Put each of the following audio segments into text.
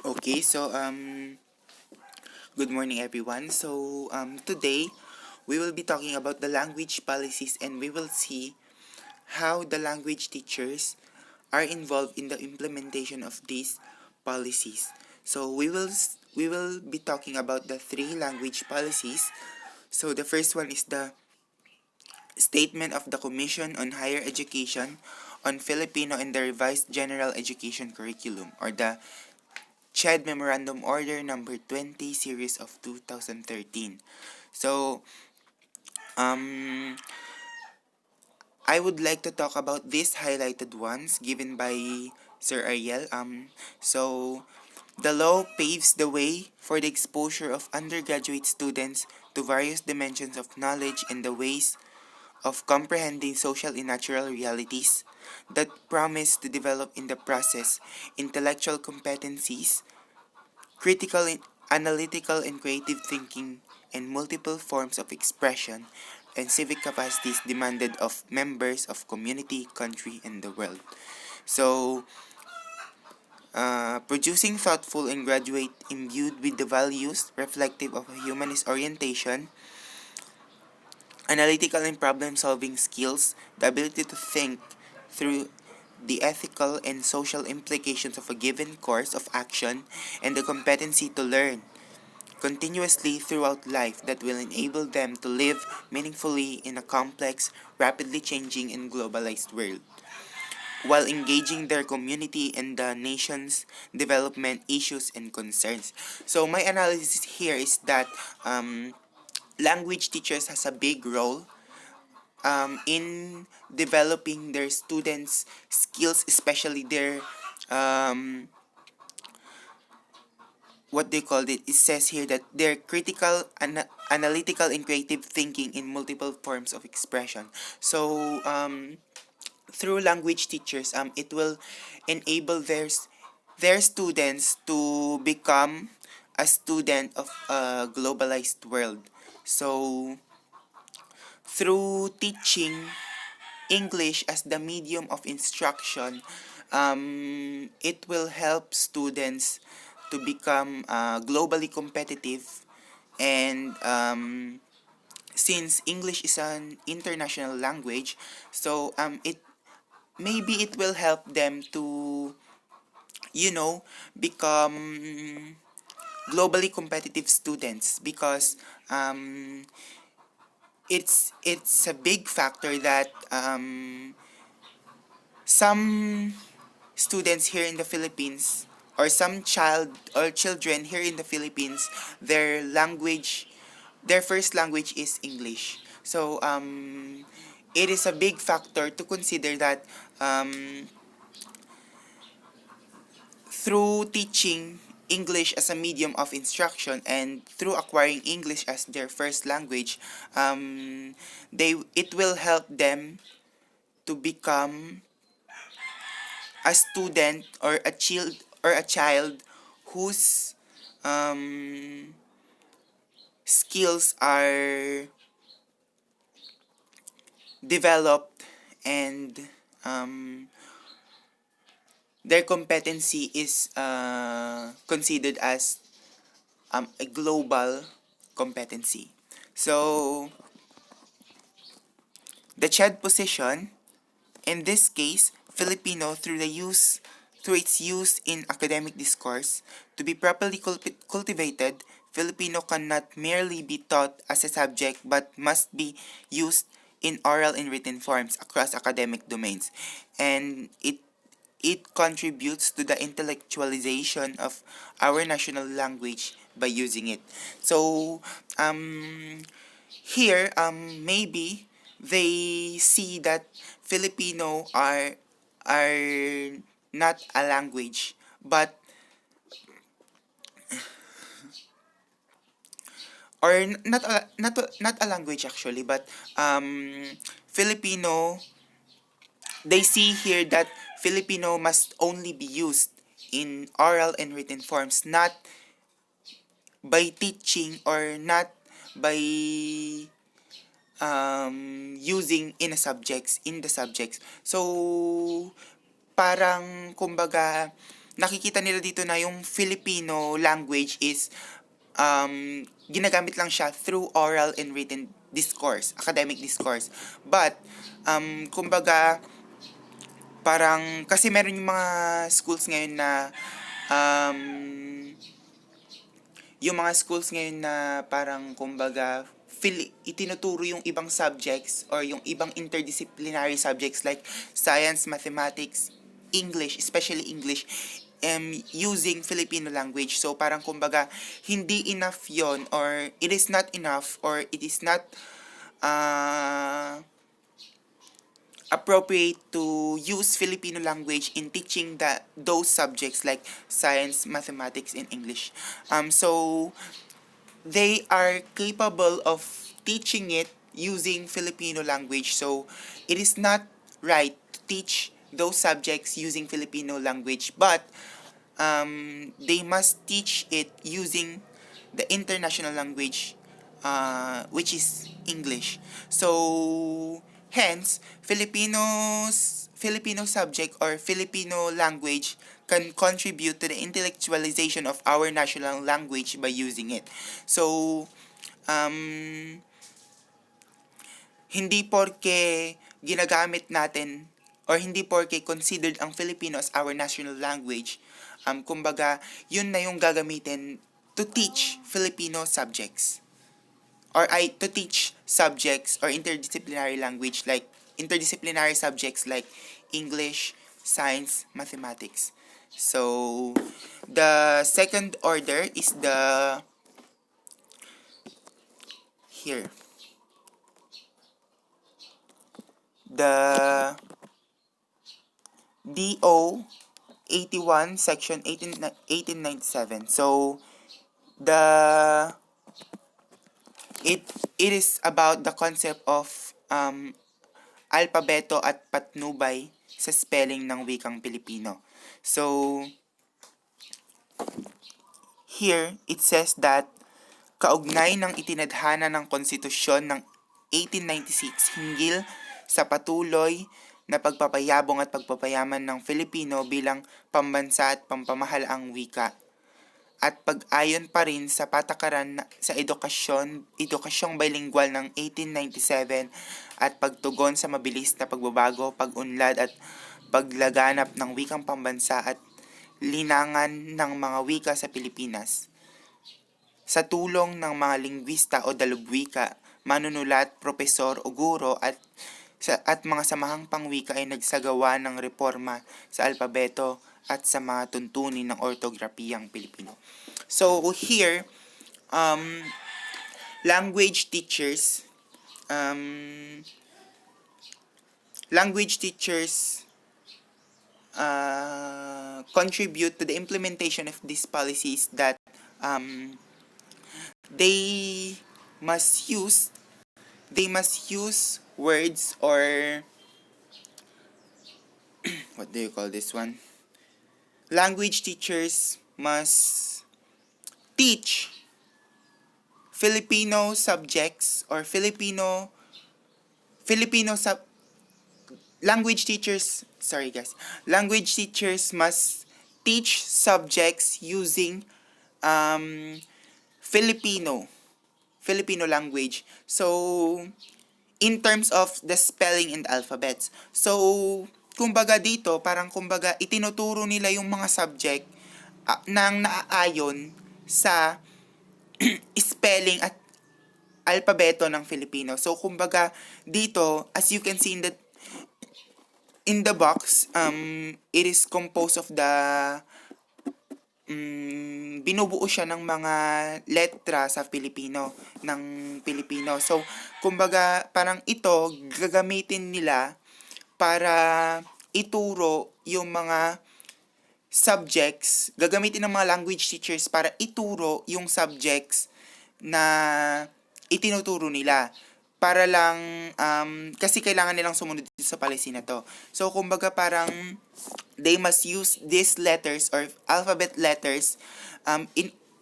Okay, so good morning everyone. Today we will be talking about the language policies and we will see how the language teachers are involved in the implementation of these policies. So we will be talking about the three language policies. So the first one is the Statement of the Commission on Higher Education on Filipino and the Revised General Education Curriculum, or the CHED Memorandum Order number 20 series of 2013. So um I would like to talk about these highlighted ones given by Sir Ariel. So the law paves the way for the exposure of undergraduate students to various dimensions of knowledge and the ways of comprehending social and natural realities that promise to develop in the process intellectual competencies, critical, analytical, and creative thinking, and multiple forms of expression and civic capacities demanded of members of community, country, and the world. So, producing thoughtful and graduate imbued with the values reflective of a humanist orientation, analytical and problem-solving skills, the ability to think through the ethical and social implications of a given course of action, and the competency to learn continuously throughout life that will enable them to live meaningfully in a complex, rapidly changing, and globalized world, while engaging their community and the nation's development issues and concerns. So my analysis here is that language teachers has a big role in developing their students' skills, especially their um, what they called it. It says here that their critical, analytical, and creative thinking in multiple forms of expression. So through language teachers, it will enable their students to become a student of a globalized world. So through teaching English as the medium of instruction, it will help students to become globally competitive, and since English is an international language, so it maybe it will help them to you know become globally competitive students, because um, it's a big factor that some students here in the Philippines, or some child or children here in the Philippines, their first language is English. So it is a big factor to consider that um, through teaching English as a medium of instruction and through acquiring English as their first language, it will help them to become a student or a child whose um, skills are developed, and um, their competency is considered as a global competency. So the CHED position, in this case, Filipino, through its use in academic discourse, to be properly cultivated, Filipino cannot merely be taught as a subject but must be used in oral and written forms across academic domains, and it contributes to the intellectualization of our national language by using it. So here maybe they see that Filipino are not a language, but or not a language actually, but Filipino, they see here that Filipino must only be used in oral and written forms, not by teaching, or not by using in the subjects. So parang kumbaga nakikita nila dito na yung Filipino language is ginagamit lang siya through oral and written discourse, academic discourse. But, kumbaga, parang, kasi meron yung mga schools ngayon na, um, yung mga schools ngayon na parang, kumbaga, itinuturo yung ibang subjects or yung ibang interdisciplinary subjects like science, mathematics, English, especially English, using Filipino language. So parang kumbaga, hindi enough yon, or it is not enough, or it is not uh, appropriate to use Filipino language in teaching those subjects like science, mathematics, and English. So they are capable of teaching it using Filipino language. So it is not right to teach those subjects using Filipino language, but they must teach it using the international language, which is English. So, hence, Filipino subject or Filipino language can contribute to the intellectualization of our national language by using it. So, um, hindi porke ginagamit natin or hindi porke considered ang Filipino as our national language, kumbaga, yun na yung gagamitin to teach Filipino subjects. Or to teach subjects or interdisciplinary subjects like English, science, mathematics. So, the second order is here. The DO 81 section 1897. So it is about the concept of alpabeto at patnubay sa spelling ng wikang Pilipino. So here it says that kaugnay ng itinadhana ng konstitusyon ng 1896 hinggil sa patuloy na pagpapayabong at pagpapayaman ng Filipino bilang pambansa at pampamahalaang wika, at pag-ayon pa rin sa patakaran sa edukasyong bilingual ng 1897 at pagtugon sa mabilis na pagbabago, pag-unlad at paglaganap ng wikang pambansa at linangan ng mga wika sa Pilipinas. Sa tulong ng mga lingwista o dalubwika, manunulat, propesor o guro at mga samahang pangwika ay nagsagawa ng reforma sa alpabeto at sa mga tuntunin ng ortografiyang Pilipino. So here, language teachers contribute to the implementation of these policies that they must use words or what do you call this one? Language teachers must teach Filipino subjects or language teachers must teach subjects using Filipino language. So in terms of the spelling and alphabets. So kumbaga dito, parang kumbaga itinuturo nila yung mga subject nang naaayon sa spelling at alpabeto ng Filipino. So kumbaga dito, as you can see in the box, it is composed of binubuo siya ng mga letra sa Pilipino, ng Pilipino. So, kumbaga, parang ito, gagamitin nila para ituro yung mga subjects, gagamitin ng mga language teachers para ituro yung subjects na itinuturo nila. Para lang, kasi kailangan nilang sumunod sa policy na to. So, kumbaga parang, they must use these letters or alphabet letters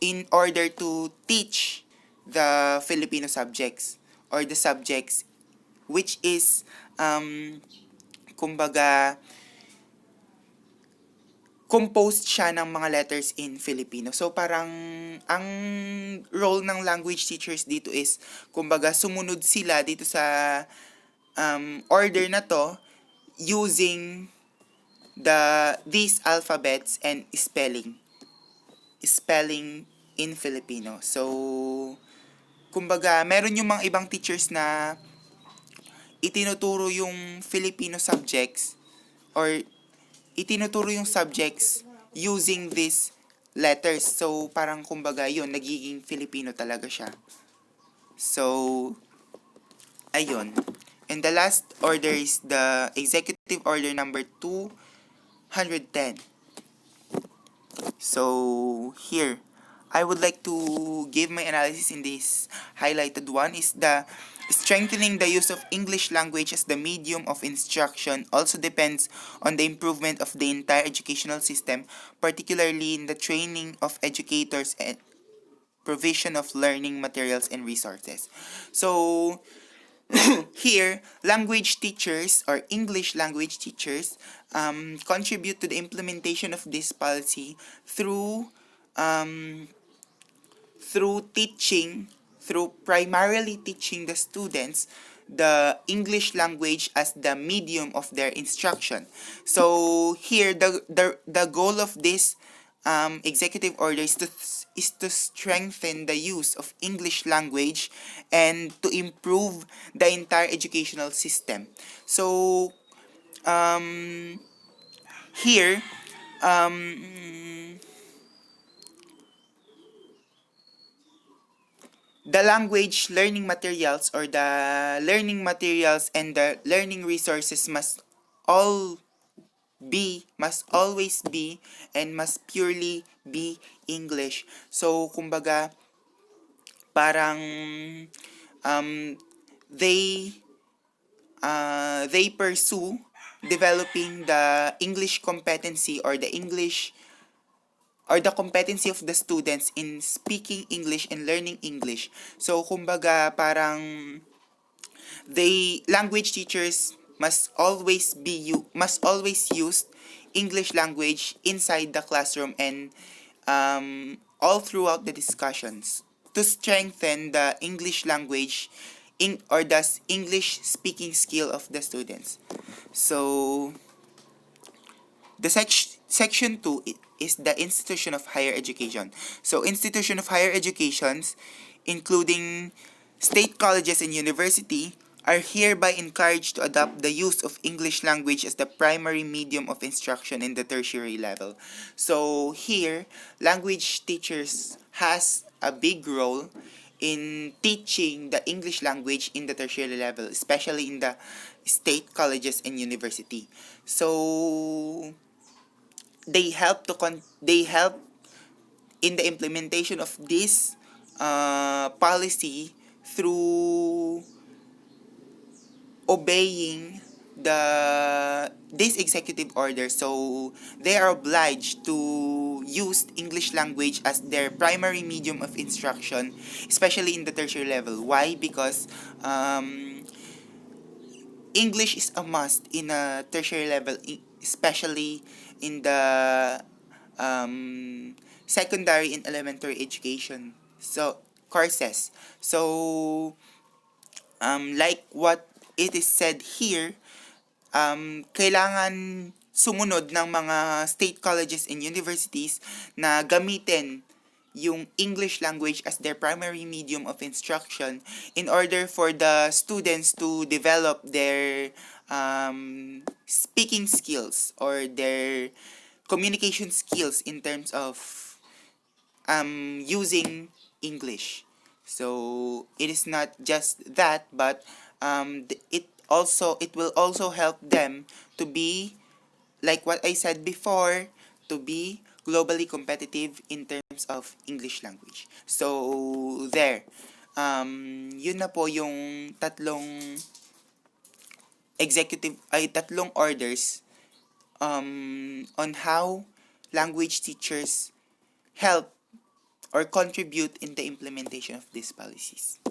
in order to teach the Filipino subjects or the subjects which is kumbaga composed siya ng mga letters in Filipino. So parang ang role ng language teachers dito is kumbaga sumunod sila dito sa order na to using these alphabets and spelling in Filipino. So kumbaga meron yung mga ibang teachers na itinuturo yung Filipino subjects or itinuturo yung subjects using these letters. So, parang kumbaga yun, nagiging Filipino talaga siya. So, ayun. And the last order is the executive order number 210. So, here, I would like to give my analysis in this highlighted one is the strengthening the use of English language as the medium of instruction also depends on the improvement of the entire educational system, particularly in the training of educators and provision of learning materials and resources. So, here, language teachers or English language teachers contribute to the implementation of this policy through primarily teaching the students the English language as the medium of their instruction. So here the goal of this executive order is to strengthen the use of English language and to improve the entire educational system. So here the language learning materials or the learning materials and the learning resources must always be and must purely be English. So kumbaga parang they pursue developing the English competency or the competency of the students in speaking English and learning English. So kumbaga parang language teachers must always use English language inside the classroom and all throughout the discussions to strengthen the English language or the English speaking skill of the students. So the section 2 is the institution of higher education. So institution of higher educations, including state colleges and university, are hereby encouraged to adopt the use of English language as the primary medium of instruction in the tertiary level. So here, language teachers has a big role in teaching the English language in the tertiary level, especially in the state colleges and university. So they help in the implementation of this policy through obeying this executive order. So they are obliged to use English language as their primary medium of instruction, especially in the tertiary level. Why? Because English is a must in a tertiary level, especially in the secondary and elementary education courses. So like what it is said here, kailangan sumunod ng mga state colleges and universities na gamitin yung English language as their primary medium of instruction in order for the students to develop their speaking skills or their communication skills in terms of using English. So it is not just that, but it will also help them to be, like what I said before, to be globally competitive in terms of English language. So there, yun na po yung tatlong tatlong orders on how language teachers help or contribute in the implementation of these policies.